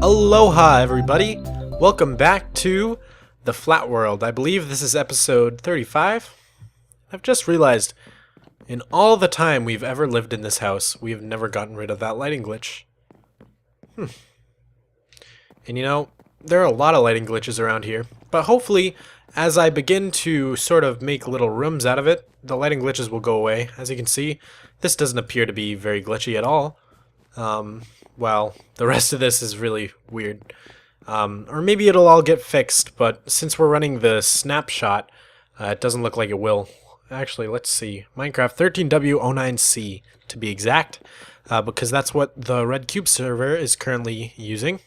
Aloha, everybody! Welcome back to the Flatworld. I believe this is episode 35. I've just realized, in all the time we've ever lived in this house, we have never gotten rid of that lighting glitch. And you know, there are a lot of lighting glitches around here, but hopefully, as I begin to sort of make little rooms out of it, the lighting glitches will go away. As you can see, this doesn't appear to be very glitchy at all. Well, the rest of this is really weird. Or maybe it'll all get fixed, but since we're running the snapshot, it doesn't look like it will. Actually, let's see. Minecraft 13W09C, to be exact, because that's what the Red Cube server is currently using.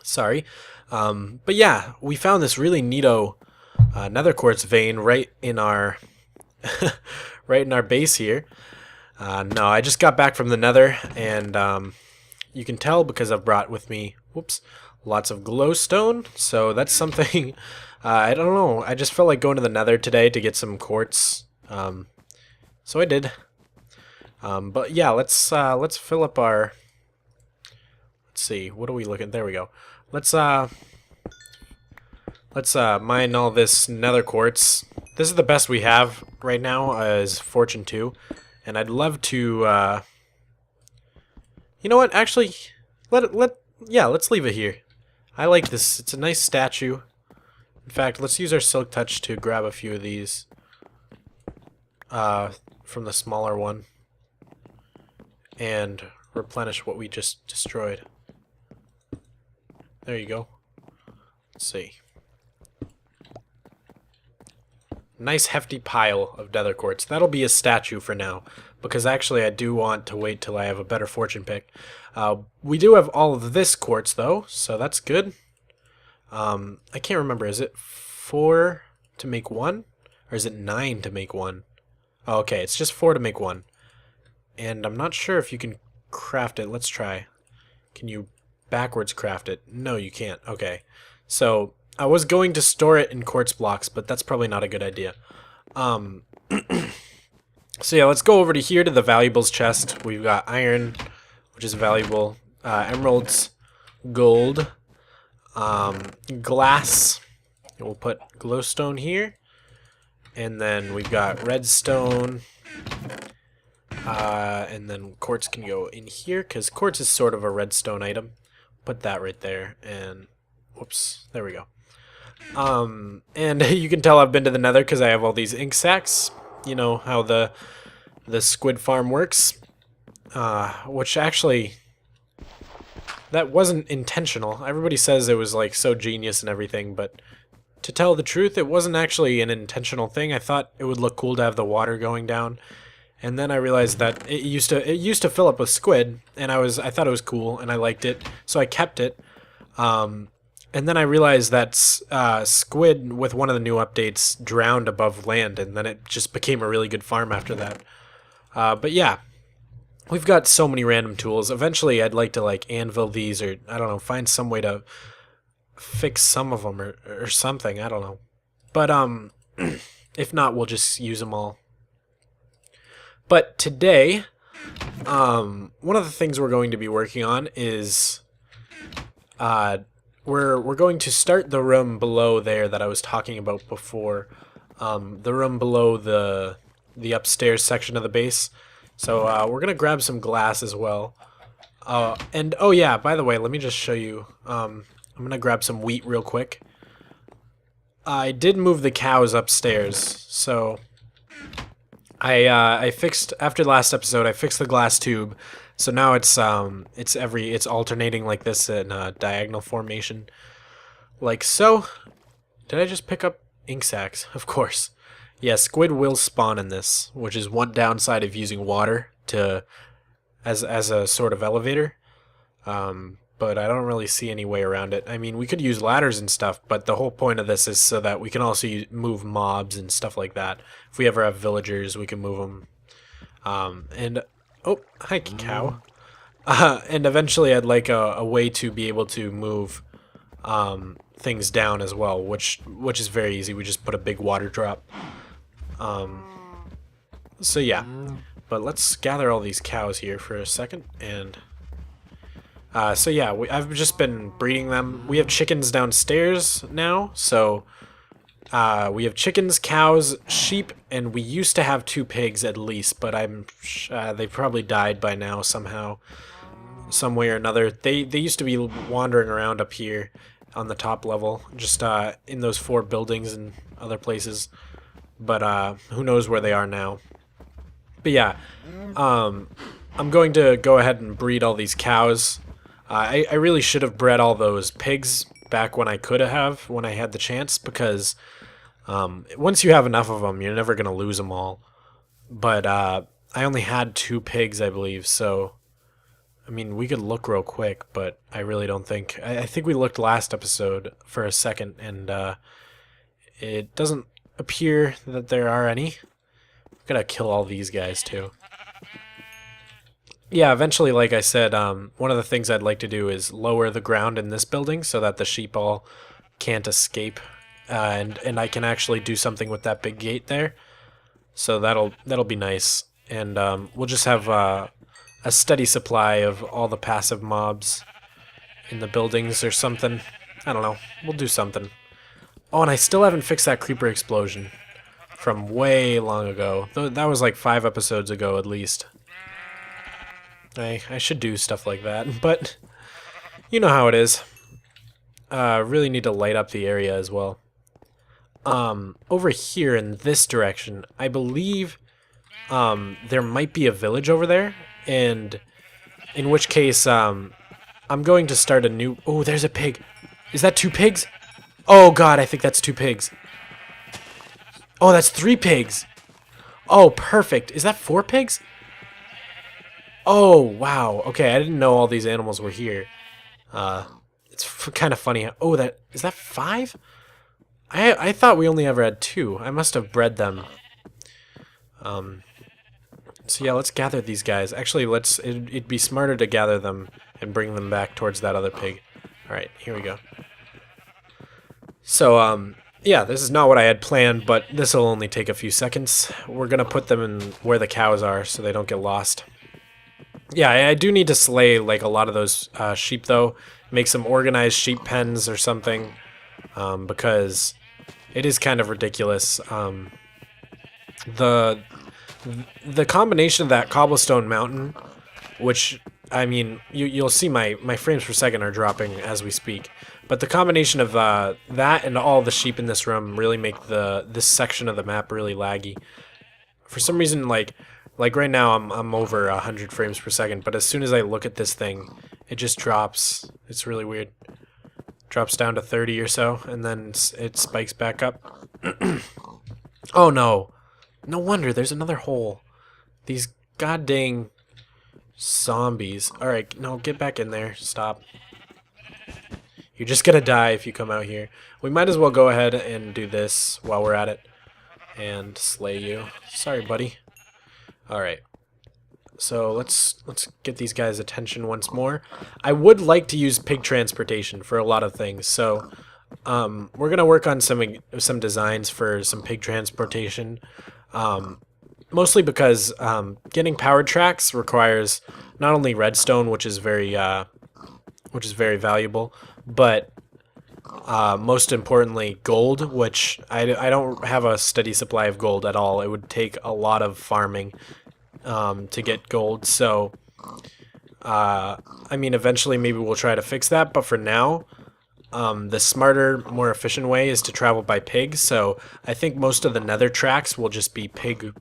Sorry. But yeah, we found this really neato nether quartz vein right in our right in our base here. No, I just got back from the nether, and you can tell because I've brought with me, whoops, lots of glowstone. So that's something, I don't know, I just felt like going to the nether today to get some quartz. So I did. But yeah, let's fill up our, let's see, what are we looking, there we go. Let's mine all this nether quartz. This is the best we have right now, is Fortune 2. And I'd love to, you know what, actually, let's leave it here. I like this, it's a nice statue. In fact, let's use our Silk Touch to grab a few of these, from the smaller one. And replenish what we just destroyed. There you go. Let's see. Nice hefty pile of nether quartz. That'll be a statue for now, because actually I do want to wait till I have a better fortune pick. We do have all of this quartz though, so that's good. I can't remember, is it 4 to make 1? Or is it 9 to make 1? Oh, okay, it's just 4 to make 1. And I'm not sure if you can craft it. Let's try. Can you backwards craft it? No, you can't. Okay. So I was going to store it in quartz blocks, but that's probably not a good idea. So yeah, let's go over to here to the valuables chest. We've got iron, which is valuable, emeralds, gold, glass. We'll put glowstone here, and then we've got redstone, and then quartz can go in here because quartz is sort of a redstone item. Put that right there, and whoops, there we go. And you can tell I've been to the nether because I have all these ink sacs. You know how the squid farm works, which actually, that wasn't intentional. Everybody says it was like so genius and everything, but to tell the truth, it wasn't actually an intentional thing. I thought it would look cool to have the water going down, and then I realized that it used to fill up with squid, and I thought it was cool and I liked it, so I kept it. And then I realized that squid, with one of the new updates, drowned above land, and then it just became a really good farm after that. But yeah, we've got so many random tools. Eventually, I'd like to like anvil these, or I don't know, find some way to fix some of them or something. I don't know. But if not, we'll just use them all. But today, one of the things we're going to be working on is we're going to start the room below there that I was talking about before, the room below the upstairs section of the base. So we're gonna grab some glass as well. And oh yeah, by the way, let me just show you. I'm gonna grab some wheat real quick. I did move the cows upstairs, so I fixed, after the last episode, I fixed the glass tube. So now it's alternating like this in a diagonal formation, like so. Did I just pick up ink sacs? Of course. Yeah, squid will spawn in this, which is one downside of using water as a sort of elevator. But I don't really see any way around it. I mean, we could use ladders and stuff, but the whole point of this is so that we can also move mobs and stuff like that. If we ever have villagers, we can move them. And oh, hi, cow. And eventually I'd like a way to be able to move things down as well, which is very easy. We just put a big water drop. So yeah, but let's gather all these cows here for a second and So yeah, I've just been breeding them. We have chickens downstairs now, so we have chickens, cows, sheep, and we used to have 2 pigs at least, but they probably died by now somehow, some way or another. They used to be wandering around up here on the top level, just in those 4 buildings and other places. But who knows where they are now. But yeah, I'm going to go ahead and breed all these cows. I really should have bred all those pigs back when I could have, when I had the chance, because once you have enough of them, you're never going to lose them all. But I only had 2 pigs, I believe, so I mean, we could look real quick, but I really don't think... I think we looked last episode for a second, and it doesn't appear that there are any. I'm gonna kill all these guys, too. Yeah, eventually, like I said, one of the things I'd like to do is lower the ground in this building so that the sheep all can't escape, and I can actually do something with that big gate there. So that'll be nice, and we'll just have a steady supply of all the passive mobs in the buildings or something. I don't know. We'll do something. Oh, and I still haven't fixed that creeper explosion from way long ago. That was like 5 episodes ago at least. I should do stuff like that, but you know how it is. Really need to light up the area as well. Over here in this direction, I believe there might be a village over there, and in which case I'm going to start a new... Oh, there's a pig. Is that 2 pigs? Oh god, I think that's 2 pigs. Oh, that's 3 pigs. Oh, perfect. Is that 4 pigs? Oh, wow. Okay, I didn't know all these animals were here. It's kind of funny. Oh, is that 5? I thought we only ever had 2. I must have bred them. So yeah, let's gather these guys. Actually, it'd be smarter to gather them and bring them back towards that other pig. Alright, here we go. So, yeah, this is not what I had planned, but this will only take a few seconds. We're gonna put them in where the cows are so they don't get lost. Yeah, I do need to slay, like, a lot of those sheep, though. Make some organized sheep pens or something, because it is kind of ridiculous. The combination of that cobblestone mountain, which, I mean, you'll see my frames per second are dropping as we speak, but the combination of that and all the sheep in this room really make this section of the map really laggy. For some reason, like right now I'm over 100 frames per second, but as soon as I look at this thing, it just drops. It's really weird. Drops down to 30 or so, and then it spikes back up. Oh no. No wonder, there's another hole. These goddamn zombies. Alright, no, get back in there. Stop. You're just gonna die if you come out here. We might as well go ahead and do this while we're at it. And slay you. Sorry, buddy. Alright. So let's get these guys' attention once more. I would like to use pig transportation for a lot of things, so we're gonna work on some designs for some pig transportation. Mostly because getting powered tracks requires not only redstone, which is very valuable, but most importantly gold, which I don't have a steady supply of gold at all. It would take a lot of farming to get gold, so I mean, eventually maybe we'll try to fix that, but for now the smarter, more efficient way is to travel by pigs, so I think most of the nether tracks will just be pig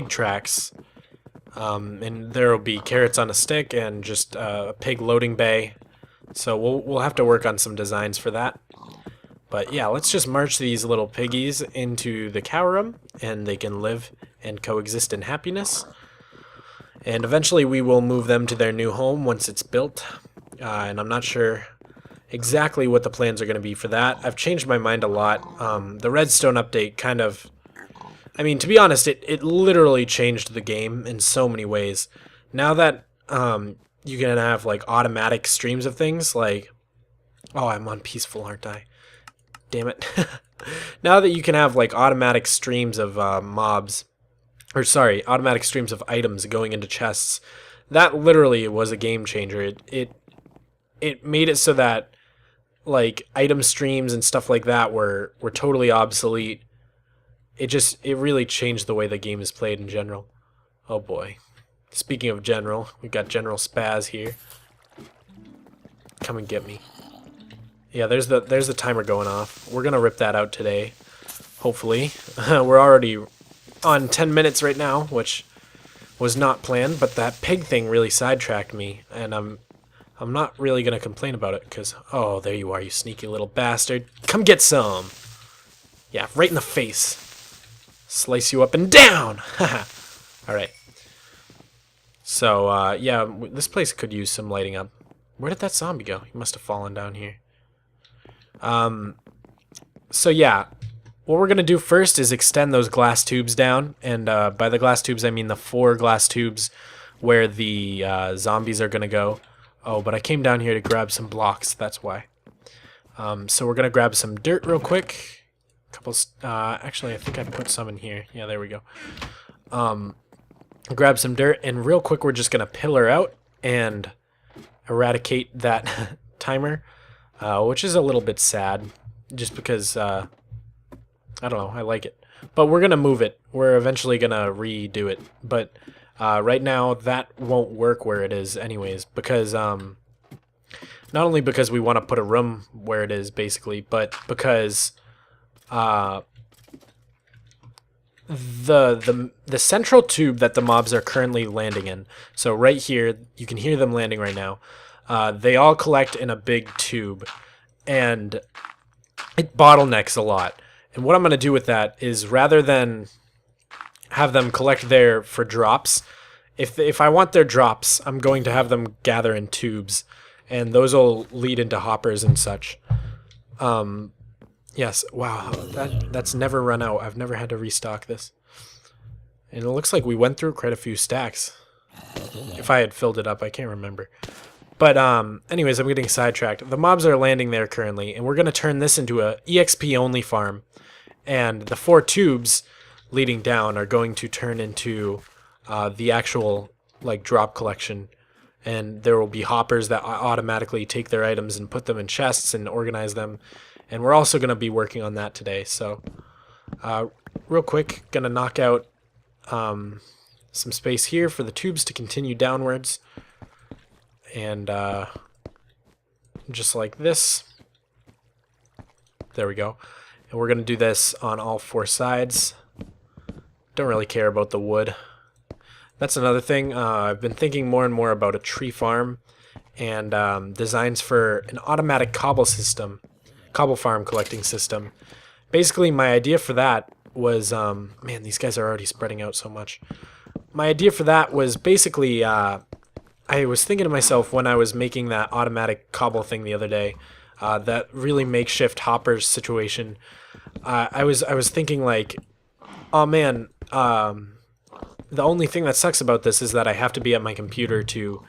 tracks, and there will be carrots on a stick and just a pig loading bay, so we'll have to work on some designs for that. But yeah, let's just march these little piggies into the cow room, and they can live and coexist in happiness, and eventually we will move them to their new home once it's built. And I'm not sure exactly what the plans are going to be for that. I've changed my mind a lot. The redstone update kind of... I mean, to be honest, it literally changed the game in so many ways. Now that you can have, like, automatic streams of things, like... Oh, I'm on peaceful, aren't I? Damn it. Now that you can have, like, automatic streams of mobs... Or, sorry, automatic streams of items going into chests... that literally was a game changer. It made it so that like item streams and stuff like that were totally obsolete. It really changed the way the game is played in general. Oh boy. Speaking of general, we've got General Spaz here. Come and get me. Yeah, there's the timer going off. We're gonna rip that out today, hopefully. We're already on 10 minutes right now, which was not planned, but that pig thing really sidetracked me, and I'm not really gonna complain about it, because, oh, there you are, you sneaky little bastard. Come get some! Yeah, right in the face. Slice you up and down! Haha. Alright. So, yeah, this place could use some lighting up. Where did that zombie go? He must have fallen down here. So yeah, what we're gonna do first is extend those glass tubes down, and by the glass tubes I mean the 4 glass tubes where the zombies are gonna go. Oh, but I came down here to grab some blocks, that's why. So we're gonna grab some dirt real quick. Actually, I think I put some in here. Yeah, there we go. Grab some dirt, and real quick we're just gonna pillar out and eradicate that timer, which is a little bit sad, just because, I don't know, I like it. But we're gonna move it. We're eventually gonna redo it. But right now, that won't work where it is anyways, because, not only because we want to put a room where it is, basically, but because, the central tube that the mobs are currently landing in, so right here, you can hear them landing right now, they all collect in a big tube, and it bottlenecks a lot. And what I'm going to do with that is, rather than have them collect there for drops, if I want their drops, I'm going to have them gather in tubes, and those will lead into hoppers and such. Yes, wow, that's never run out. I've never had to restock this. And it looks like we went through quite a few stacks. If I had filled it up, I can't remember. But anyways, I'm getting sidetracked. The mobs are landing there currently, and we're going to turn this into a EXP-only farm. And the 4 tubes leading down are going to turn into the actual like drop collection. And there will be hoppers that automatically take their items and put them in chests and organize them. And we're also going to be working on that today. So real quick, going to knock out some space here for the tubes to continue downwards. And just like this. There we go. And we're going to do this on all 4 sides. Don't really care about the wood. That's another thing. I've been thinking more and more about a tree farm and designs for an automatic cobble farm collecting system. Basically, my idea for that was, man, these guys are already spreading out so much. My idea for that was basically, I was thinking to myself when I was making that automatic cobble thing the other day, that really makeshift hoppers situation. I was thinking like, oh man, the only thing that sucks about this is that I have to be at my computer to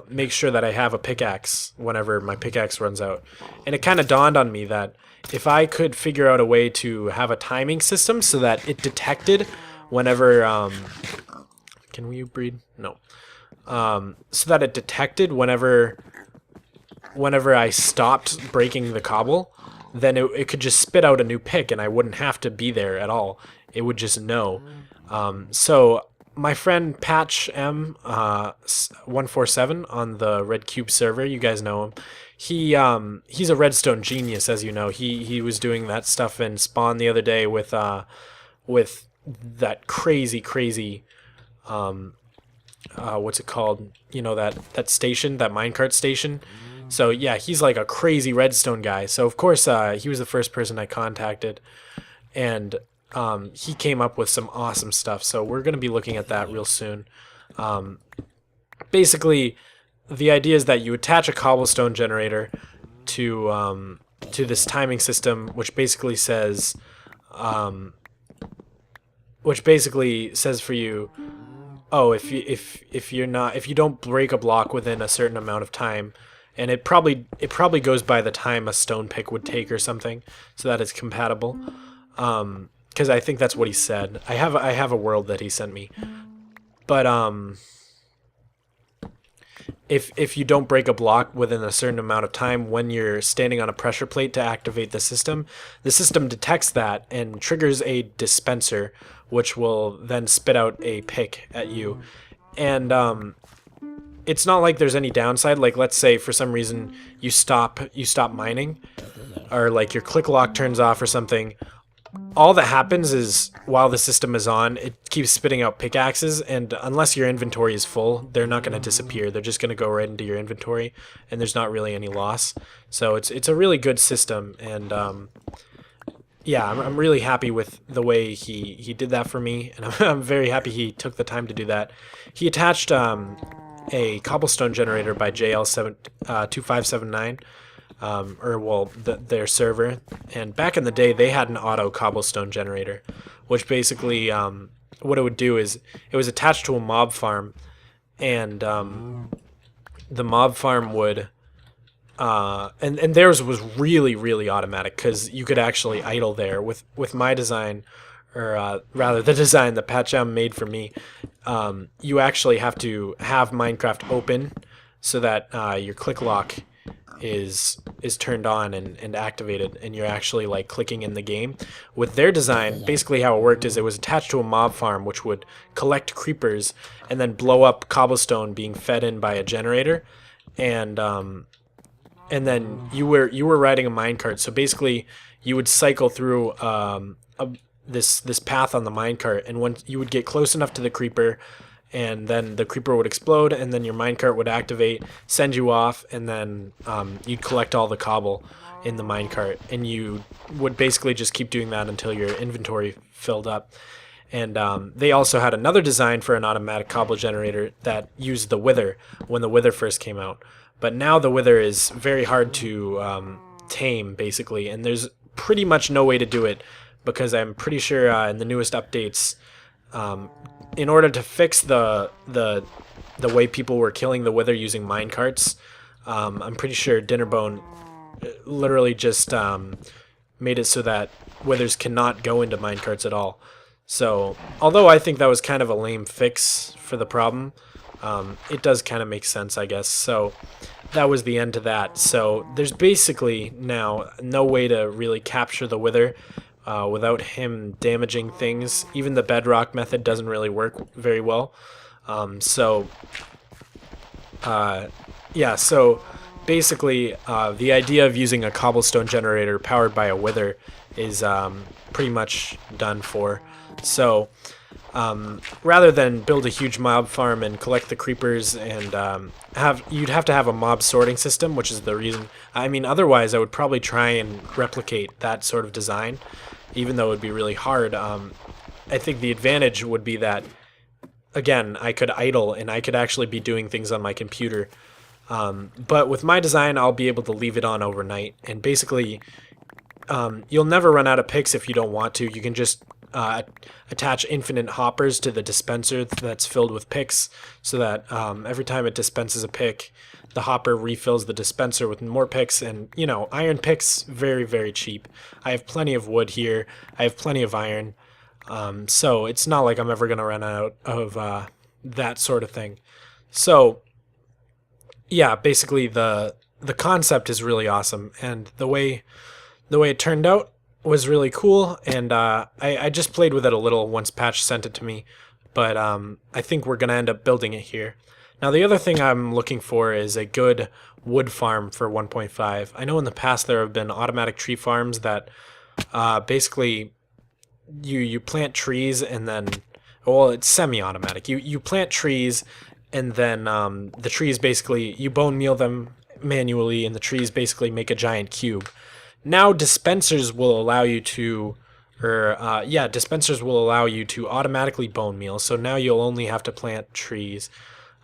make sure that I have a pickaxe whenever my pickaxe runs out. And it kind of dawned on me that if I could figure out a way to have a timing system so that it detected whenever, can we breed? No. So that it detected whenever I stopped breaking the cobble, then it could just spit out a new pick and I wouldn't have to be there at all. It would just know. So my friend Patch M 147 on the Red Cube server, you guys know him. He's a redstone genius, as you know. He was doing that stuff in Spawn the other day with that crazy what's it called? You know, that station, that minecart station. So yeah, he's like a crazy redstone guy. So of course he was the first person I contacted, and he came up with some awesome stuff. So we're going to be looking at that real soon. Basically, the idea is that you attach a cobblestone generator to this timing system, which basically says for you, oh, if you don't break a block within a certain amount of time, and it probably goes by the time a stone pick would take or something, so that it's compatible. Because I think that's what he said. I have a world that he sent me, but if you don't break a block within a certain amount of time when you're standing on a pressure plate to activate the system detects that and triggers a dispenser, which will then spit out a pick at you. And it's not like there's any downside. Like, let's say for some reason you stop mining, or like your click lock turns off or something. All that happens is while the system is on, it keeps spitting out pickaxes, and unless your inventory is full, they're not going to disappear. They're just going to go right into your inventory, and there's not really any loss. So it's a really good system, and yeah, I'm really happy with the way he did that for me, and I'm very happy he took the time to do that. He attached a cobblestone generator by JL2579. Or well, their server. And back in the day, they had an auto cobblestone generator, which basically what it would do is it was attached to a mob farm, and the mob farm would and theirs was really automatic because you could actually idle there. With my design, or rather the design that Patcham made for me, you actually have to have Minecraft open so that your click lock is turned on and activated, and you're actually like clicking in the game. With their design, basically how it worked is it was attached to a mob farm which would collect creepers and then blow up cobblestone being fed in by a generator, and then you were riding a minecart. So basically you would cycle through this path on the minecart, and when you would get close enough to the creeper, and then the creeper would explode, and then your minecart would activate, send you off, and then you'd collect all the cobble in the minecart, and you would basically just keep doing that until your inventory filled up. And they also had another design for an automatic cobble generator that used the wither when the wither first came out. But now the wither is very hard to tame, basically, and there's pretty much no way to do it, because I'm pretty sure in the newest updates, in order to fix the way people were killing the wither using minecarts, I'm pretty sure Dinnerbone literally just made it so that withers cannot go into minecarts at all. So, although I think that was kind of a lame fix for the problem, it does kind of make sense, I guess. So, that was the end to that. So, there's basically now no way to really capture the wither without him damaging things. Even the bedrock method doesn't really work very well. Yeah, so basically the idea of using a cobblestone generator powered by a wither is pretty much done for. So rather than build a huge mob farm and collect the creepers, and you'd have to have a mob sorting system, which is the reason. I mean, otherwise I would probably try and replicate that sort of design, even though it would be really hard. I think the advantage would be that, again, I could idle and I could actually be doing things on my computer. But with my design, I'll be able to leave it on overnight, and basically you'll never run out of picks if you don't want to. You can just attach infinite hoppers to the dispenser that's filled with picks, so that every time it dispenses a pick, the hopper refills the dispenser with more picks. And you know, iron picks, very cheap. I have plenty of wood here, I have plenty of iron, so it's not like I'm ever gonna run out of that sort of thing. So yeah, basically the concept is really awesome, and the way it turned out was really cool, and I just played with it a little once Patch sent it to me, but I think we're gonna end up building it here. Now the other thing I'm looking for is a good wood farm for 1.5. I know in the past there have been automatic tree farms that basically you plant trees, and then, well, it's semi-automatic. You plant trees, and then the trees basically, you bone meal them manually, and the trees basically make a giant cube. Now dispensers will allow you to, dispensers will allow you to automatically bone meal, so now you'll only have to plant trees.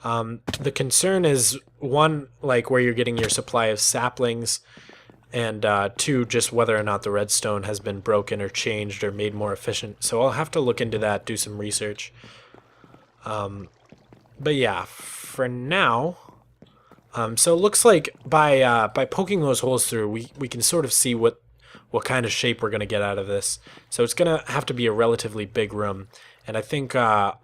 The concern is, one, like where you're getting your supply of saplings, and two, just whether or not the redstone has been broken or changed or made more efficient. So I'll have to look into that, do some research. But yeah, for now, so it looks like by poking those holes through, we can sort of see what kind of shape we're gonna get out of this. So it's gonna have to be a relatively big room, and I think I'll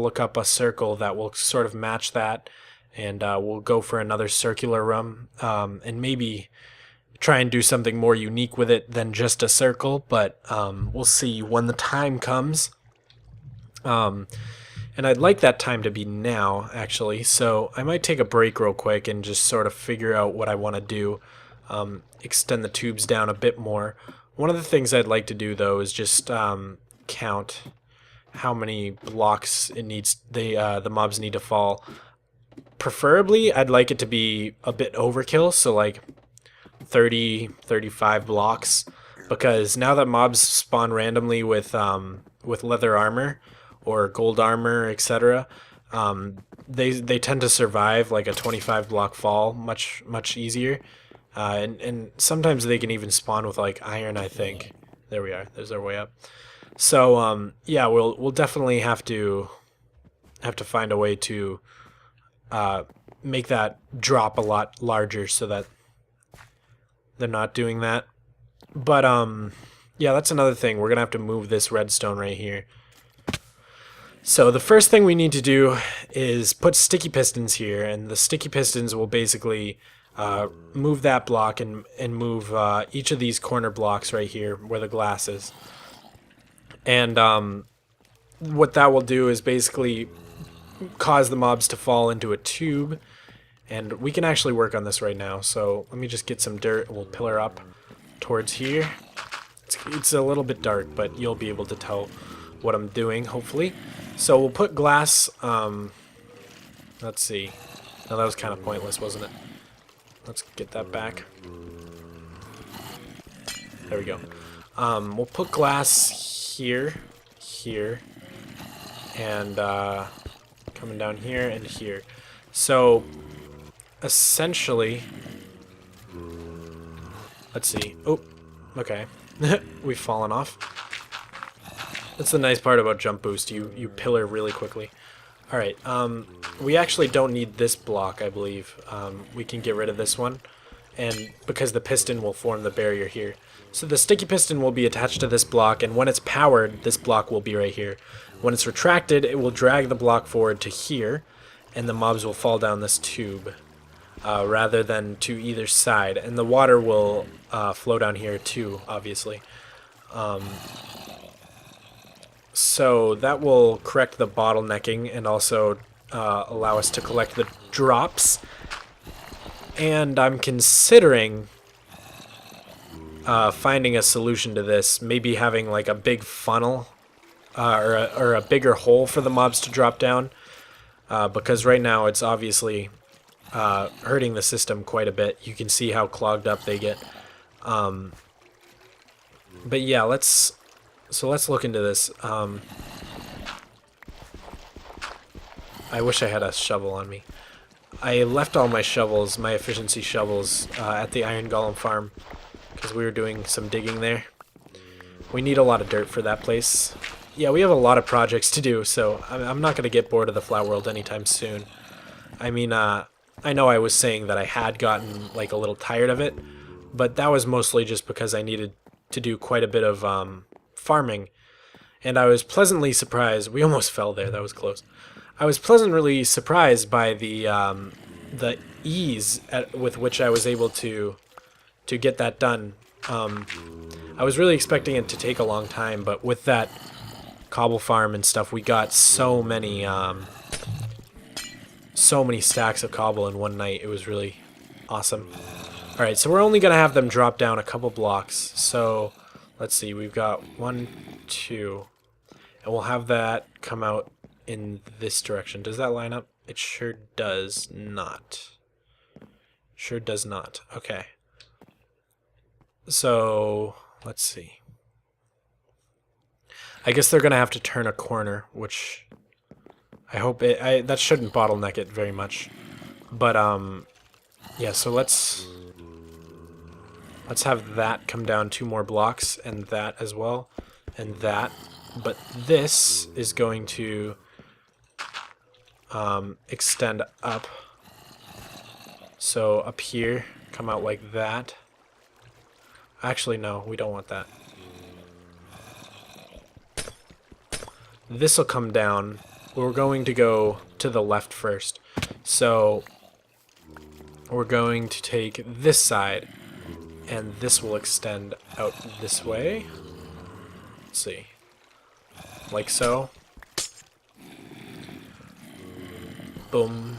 look up a circle that will sort of match that, and we'll go for another circular room, and maybe try and do something more unique with it than just a circle, but we'll see when the time comes. And I'd like that time to be now, actually, so I might take a break real quick and just sort of figure out what I want to do, extend the tubes down a bit more. One of the things I'd like to do, though, is just count how many blocks the mobs need to fall. Preferably, I'd like it to be a bit overkill, so like 30, 35 blocks, because now that mobs spawn randomly with leather armor or gold armor, etc., they tend to survive like a 25 block fall much easier, and sometimes they can even spawn with like iron. I think there we are. There's our way up. So yeah, we'll definitely have to find a way to make that drop a lot larger so that they're not doing that. But yeah, that's another thing. We're gonna have to move this redstone right here. So the first thing we need to do is put sticky pistons here, and the sticky pistons will basically move that block and move each of these corner blocks right here where the glass is. And what that will do is basically cause the mobs to fall into a tube, and we can actually work on this right now. So let me just get some dirt, and we'll pillar up towards here. It's a little bit dark, but you'll be able to tell what I'm doing, hopefully. So we'll put glass, let's see. No, that was kind of pointless, wasn't it? Let's get that back. There we go. We'll put glass here, and coming down here and here. So essentially, let's see. Oh, okay. We've fallen off. That's the nice part about jump boost. You pillar really quickly. All right. We actually don't need this block, I believe. We can get rid of this one, and because the piston will form the barrier here. So the sticky piston will be attached to this block, and when it's powered, this block will be right here. When it's retracted, it will drag the block forward to here, and the mobs will fall down this tube rather than to either side. And the water will flow down here too, obviously. So that will correct the bottlenecking and also allow us to collect the drops. And I'm considering finding a solution to this, maybe having like a big funnel or a bigger hole for the mobs to drop down, because right now it's obviously hurting the system quite a bit. You can see how clogged up they get. But yeah, let's look into this. I wish I had a shovel on me. I left all my shovels, my efficiency shovels, at the iron golem farm because we were doing some digging there. We need a lot of dirt for that place. Yeah, we have a lot of projects to do, so I'm not going to get bored of the Flatworld anytime soon. I mean, I know I was saying that I had gotten like a little tired of it, but that was mostly just because I needed to do quite a bit of farming, and I was pleasantly surprised. We almost fell there. That was close. I was pleasantly surprised by the ease with which I was able to get that done. I was really expecting it to take a long time, but with that cobble farm and stuff, we got so many stacks of cobble in one night. It was really awesome. All right, so we're only gonna have them drop down a couple blocks. So let's see, we've got 1, 2, and we'll have that come out in this direction. Does that line up? It sure does not. Sure does not. Okay. So let's see. I guess they're gonna have to turn a corner, which I hope that shouldn't bottleneck it very much. But yeah. So let's have that come down 2 more blocks, and that as well, and that. But this is going to extend up. So up here, come out like that. Actually, no, we don't want that. This will come down. We're going to go to the left first. So we're going to take this side, and this will extend out this way. Let's see. Like so. Boom.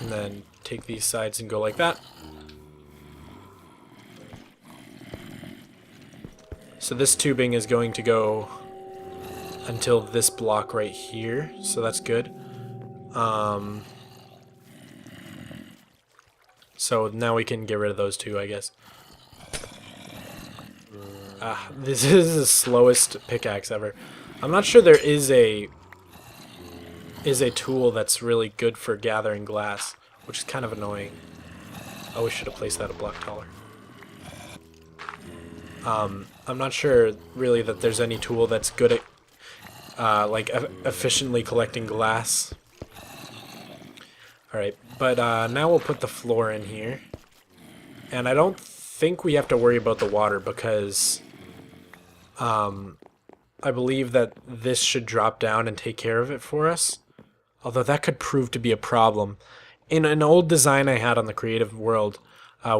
And then take these sides and go like that. So this tubing is going to go until this block right here, so that's good. So now we can get rid of those two, I guess. This is the slowest pickaxe ever. I'm not sure there is a tool that's really good for gathering glass, which is kind of annoying. Oh, we should have placed that a block taller. I'm not sure really that there's any tool that's good at like efficiently collecting glass. Alright, but now we'll put the floor in here. And I don't think we have to worry about the water because I believe that this should drop down and take care of it for us. Although that could prove to be a problem. In an old design I had on the creative world,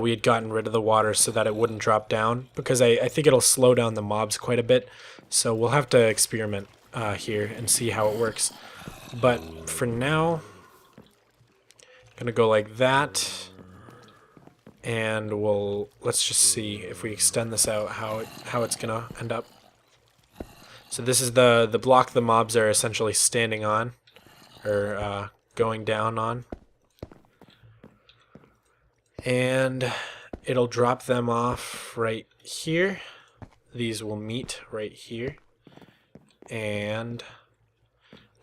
we had gotten rid of the water so that it wouldn't drop down, because I think it'll slow down the mobs quite a bit. So we'll have to experiment here and see how it works. But for now, gonna go like that, and let's just see if we extend this out how it's gonna end up. So this is the block the mobs are essentially standing on, or going down on. And it'll drop them off right here. These will meet right here. And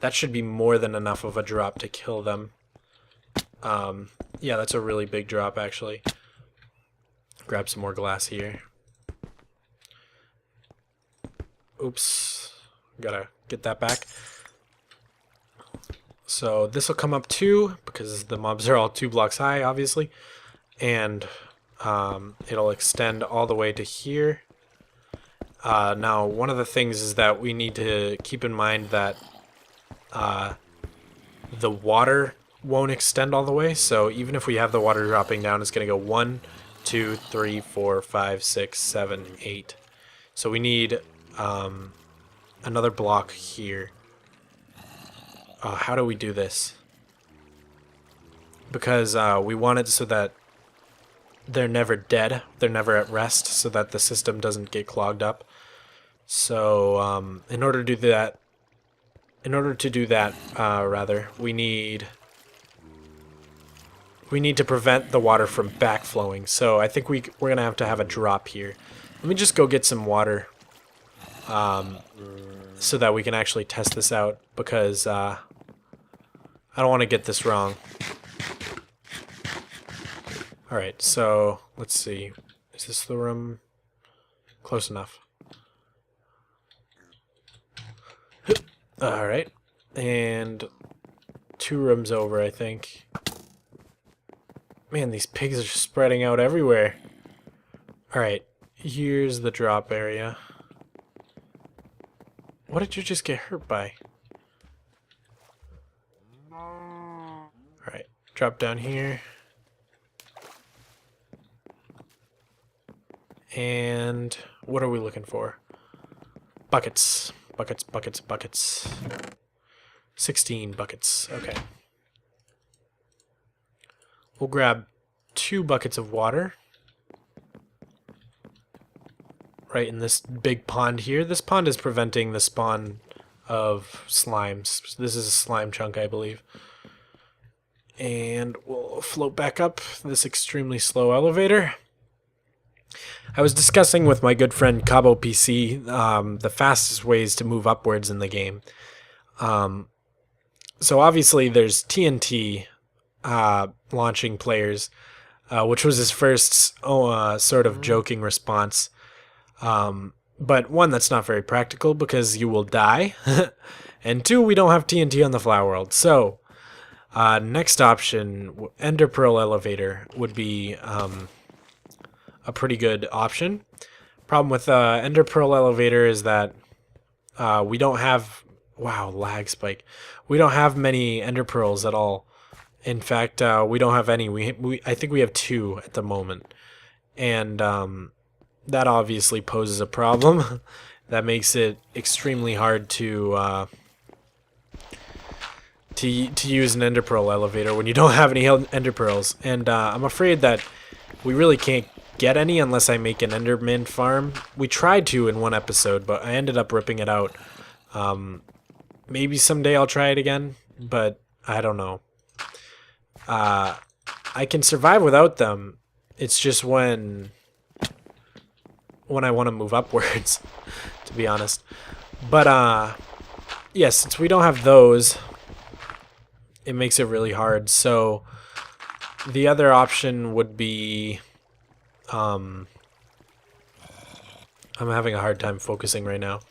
that should be more than enough of a drop to kill them. Yeah, that's a really big drop, actually. Grab some more glass here. Oops. Gotta get that back. So this will come up too, because the mobs are all 2 blocks high, obviously. And it'll extend all the way to here. Now, one of the things is that we need to keep in mind that the water won't extend all the way. So even if we have the water dropping down, it's going to go 1, 2, 3, 4, 5, 6, 7, 8. So we need another block here. How do we do this? Because we want it so that they're never dead, they're never at rest, so that the system doesn't get clogged up. So in order to do that, we need to prevent the water from backflowing. So I think we're gonna have to have a drop here. Let me just go get some water, so that we can actually test this out, because I don't want to get this wrong. Alright, so let's see. Is this the room? Close enough. Alright, and 2 rooms over, I think. Man, these pigs are spreading out everywhere. Alright, here's the drop area. What did you just get hurt by? Alright, drop down here. And what are we looking for? Buckets. Buckets, buckets, buckets. 16 buckets. Okay. We'll grab 2 buckets of water. Right in this big pond here. This pond is preventing the spawn of slimes. This is a slime chunk, I believe. And we'll float back up this extremely slow elevator. I was discussing with my good friend Cabo PC the fastest ways to move upwards in the game. So obviously there's TNT launching players, which was his first sort of joking response. But 1, that's not very practical because you will die. And 2, we don't have TNT on the Flatworld. So next option, Ender Pearl Elevator, would be a pretty good option. Problem with Ender Pearl Elevator is that we don't have... Wow, lag spike. We don't have many Ender Pearls at all. In fact, we don't have any. I think we have 2 at the moment, and that obviously poses a problem. That makes it extremely hard to use an ender pearl elevator when you don't have any ender pearls. And I'm afraid that we really can't get any unless I make an enderman farm. We tried to in one episode, but I ended up ripping it out. Maybe someday I'll try it again, but I don't know. I can survive without them. It's just when I want to move upwards, to be honest. But yeah, since we don't have those, it makes it really hard. So the other option would be I'm having a hard time focusing right now.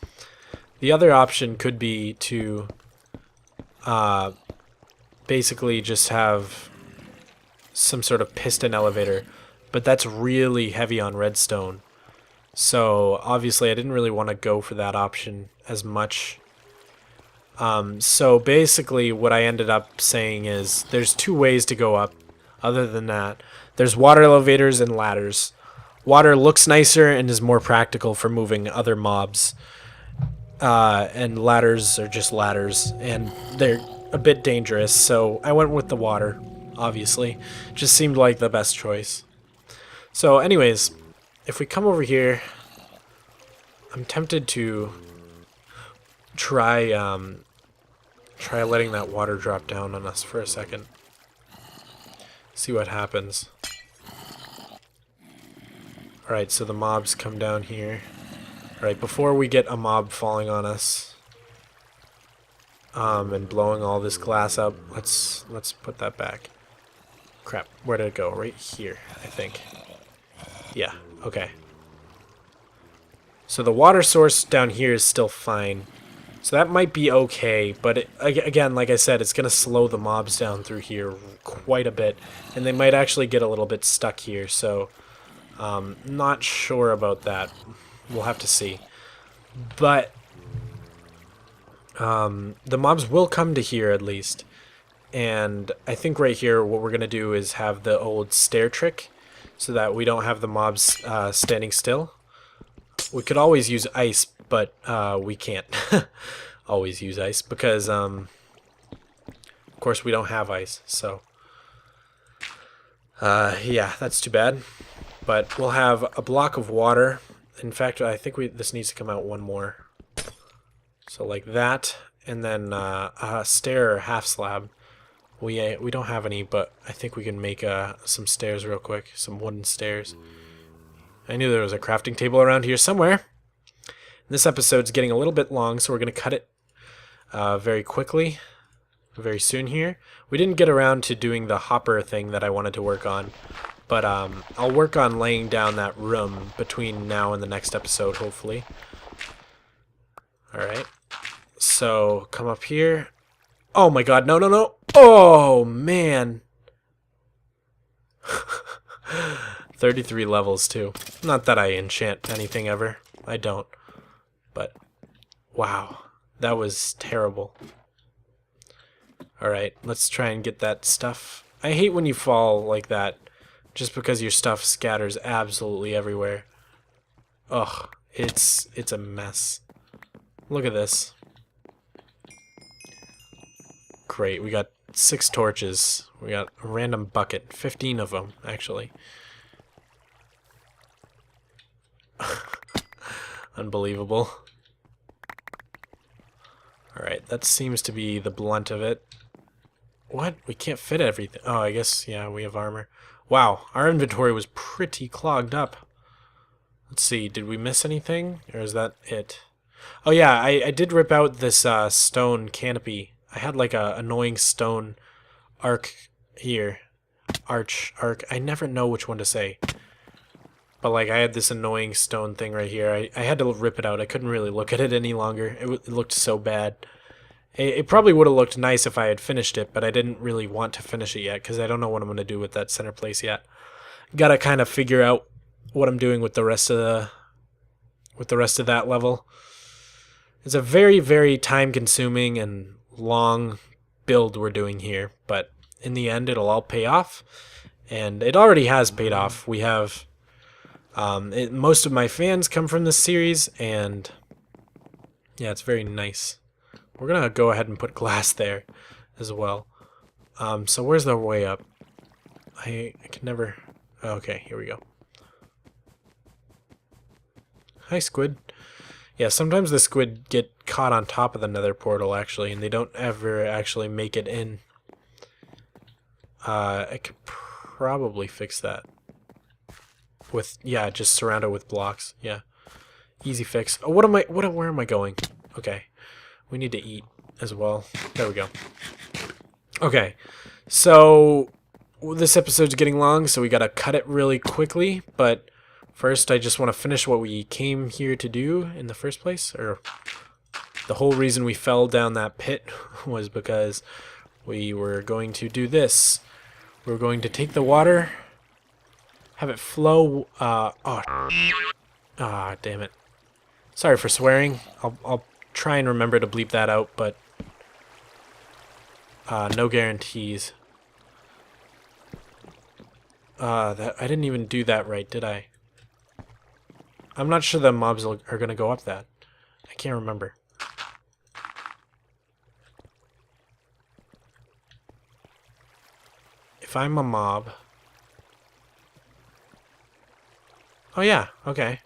The other option could be to basically just have some sort of piston elevator, but that's really heavy on redstone. So obviously I didn't really want to go for that option as much. So basically what I ended up saying is there's 2 ways to go up. Other than that, there's water elevators and ladders. Water looks nicer and is more practical for moving other mobs. And ladders are just ladders, and they're a bit dangerous, so I went with the water, obviously. Just seemed like the best choice. So anyways, if we come over here, I'm tempted to try letting that water drop down on us for a second. See what happens. Alright, so the mobs come down here. Alright, before we get a mob falling on us and blowing all this glass up, let's put that back. Crap, where did it go? Right here, I think. Yeah, okay. So the water source down here is still fine. So that might be okay, but again, like I said, it's going to slow the mobs down through here quite a bit, and they might actually get a little bit stuck here, so not sure about that. We'll have to see. But the mobs will come to here at least, and I think right here what we're going to do is have the old stair trick so that we don't have the mobs standing still. We could always use ice, but we can't always use ice because, of course, we don't have ice. So, yeah, that's too bad. But we'll have a block of water. In fact, I think this needs to come out one more. So like that, and then a stair or half slab. We don't have any, but I think we can make some stairs real quick, some wooden stairs. I knew there was a crafting table around here somewhere. This episode's getting a little bit long, so we're going to cut it very quickly, very soon here. We didn't get around to doing the hopper thing that I wanted to work on, but I'll work on laying down that room between now and the next episode, hopefully. Alright, so come up here. Oh my god, no, no, no! Oh, man! 33 levels, too. Not that I enchant anything ever. I don't. But, wow. That was terrible. Alright, let's try and get that stuff. I hate when you fall like that, just because your stuff scatters absolutely everywhere. Ugh, it's a mess. Look at this. Great, we got 6 torches. We got a random bucket. 15 of them, actually. Unbelievable. Alright, that seems to be the blunt of it. What? We can't fit everything. Oh, I guess, yeah, we have armor. Wow, our inventory was pretty clogged up. Let's see, did we miss anything? Or is that it? Oh yeah, I did rip out this stone canopy. I had like a annoying stone arc here. Arc. I never know which one to say. But like I had this annoying stone thing right here. I had to rip it out. I couldn't really look at it any longer. It looked so bad. It probably would have looked nice if I had finished it, but I didn't really want to finish it yet because I don't know what I'm going to do with that center place yet. Gotta kind of figure out what I'm doing with the rest of that level. It's a very, very time-consuming and long build we're doing here, but in the end it'll all pay off, and it already has paid off. We have most of my fans come from this series, and yeah, it's very nice. We're gonna go ahead and put glass there as well. So where's the way up? I can never... Okay, here we go. Hi, squid. Yeah, sometimes the squid get caught on top of the nether portal, actually, and they don't ever actually make it in. I could probably fix that. With, yeah, just surround it with blocks. Yeah. Easy fix. Oh, where am I going? Okay. We need to eat as well. There we go. Okay. So, this episode's getting long, so we gotta cut it really quickly, but first I just want to finish what we came here to do in the first place, or the whole reason we fell down that pit was because we were going to do this. We were going to take the water, have it flow, damn it. Sorry for swearing. I'll try and remember to bleep that out, but no guarantees. I didn't even do that right, did I? I'm not sure the mobs are gonna go up that. I can't remember. If I'm a mob... Oh yeah, okay.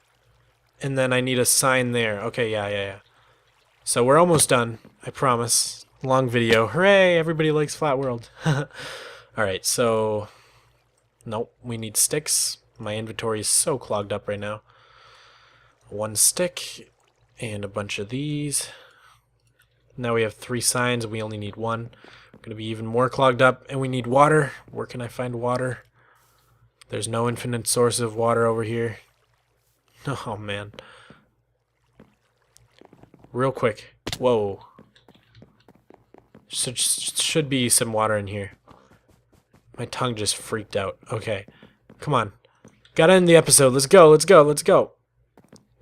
And then I need a sign there. Okay, yeah. So we're almost done, I promise. Long video. Hooray! Everybody likes Flatworld. Alright, so... Nope, we need sticks. My inventory is so clogged up right now. One stick, and a bunch of these. Now we have 3 signs, we only need 1. We're going to be even more clogged up, and we need water. Where can I find water? There's no infinite source of water over here. Oh, man. Real quick. Whoa. Should be some water in here. My tongue just freaked out. Okay. Come on. Gotta end the episode. Let's go.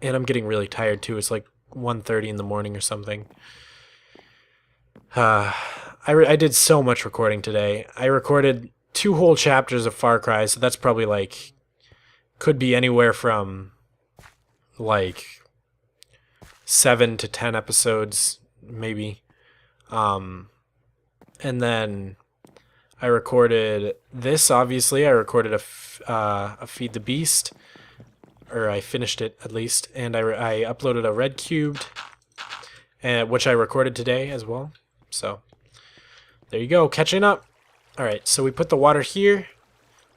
And I'm getting really tired, too. It's like 1:30 in the morning or something. I did so much recording today. I recorded 2 whole chapters of Far Cry, so that's probably like... Could be anywhere from... like... 7 to 10 episodes, maybe. And then... I recorded this, obviously. I recorded a Feed the Beast. Or I finished it, at least. And I uploaded a red cubed, which I recorded today as well. So, there you go, catching up. Alright, so we put the water here.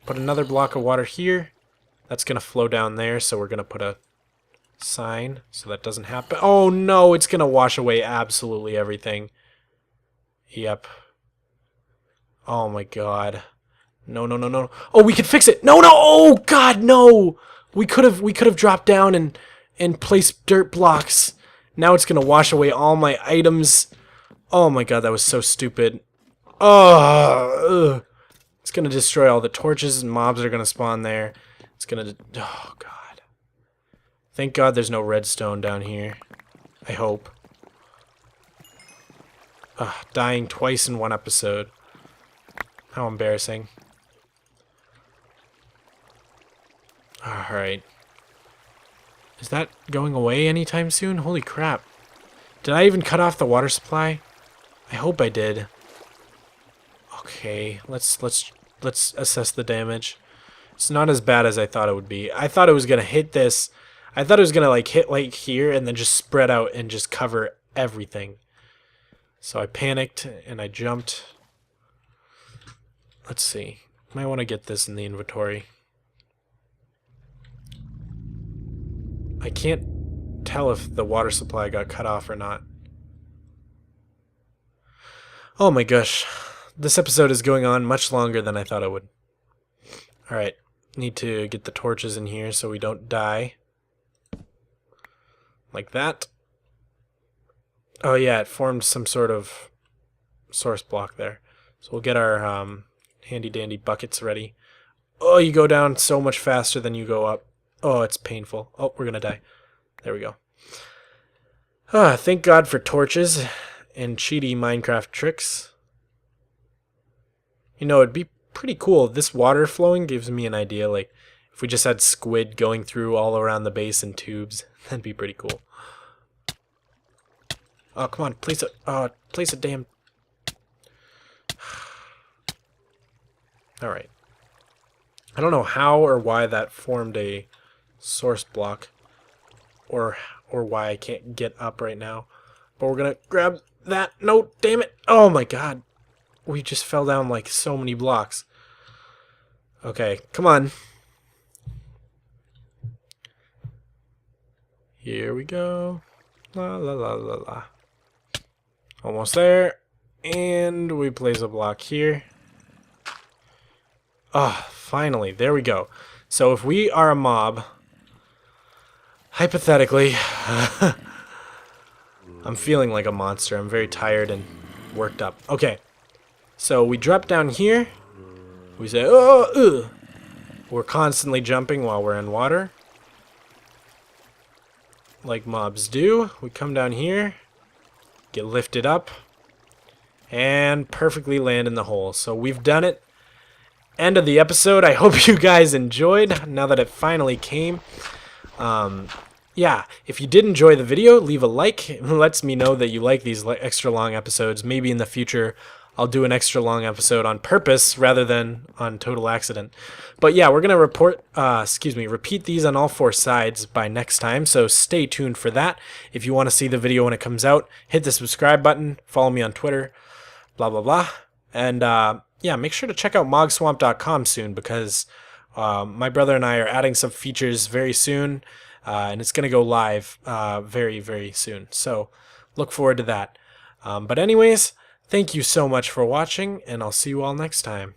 Put another block of water here. That's going to flow down there, so we're going to put a sign so that doesn't happen. Oh no, it's going to wash away absolutely everything. Yep. Oh my god. No. Oh, we could fix it. No. Oh god, no. We could have dropped down and placed dirt blocks. Now it's going to wash away all my items. Oh my god, that was so stupid. Oh, it's going to destroy all the torches and mobs are going to spawn there. It's going to... Oh god. Thank god there's no redstone down here. I hope. Dying twice in one episode. How embarrassing. Alright. Is that going away anytime soon? Holy crap. Did I even cut off the water supply? I hope I did. Okay, let's assess the damage. It's not as bad as I thought it would be. I thought it was gonna hit this. I thought it was gonna like hit like here and then just spread out and just cover everything. So I panicked and I jumped. Let's see. Might want to get this in the inventory. I can't tell if the water supply got cut off or not. Oh my gosh. This episode is going on much longer than I thought it would. Alright. Need to get the torches in here so we don't die. Like that. Oh yeah, it formed some sort of source block there. So we'll get our handy dandy buckets ready. Oh, you go down so much faster than you go up. Oh, it's painful. Oh, we're gonna die. There we go. Thank God for torches and cheaty Minecraft tricks. You know, it'd be pretty cool. This water flowing gives me an idea, like, if we just had squid going through all around the base in tubes, that'd be pretty cool. Oh, come on, place a damn... Alright. I don't know how or why that formed a source block, or why I can't get up right now. But we're gonna grab that. No, damn it. Oh my god. We just fell down like so many blocks. Okay, come on. Here we go. La la la la la. Almost there. And we place a block here. Ah, finally. There we go. So if we are a mob, hypothetically, I'm feeling like a monster. I'm very tired and worked up. Okay. So we drop down here. We say, oh, ugh. We're constantly jumping while we're in water, like mobs do. We come down here, get lifted up, and perfectly land in the hole. So we've done it. End of the episode. I hope you guys enjoyed now that it finally came. Yeah, if you did enjoy the video, leave a like. It lets me know that you like these extra long episodes. Maybe in the future I'll do an extra long episode on purpose rather than on total accident. But yeah, we're going to repeat these on all 4 sides by next time, so stay tuned for that. If you want to see the video when it comes out, hit the subscribe button, follow me on Twitter, blah, blah, blah. And yeah, make sure to check out Mogswamp.com soon, because my brother and I are adding some features very soon, and it's going to go live very, very soon. So look forward to that. But anyways, thank you so much for watching, and I'll see you all next time.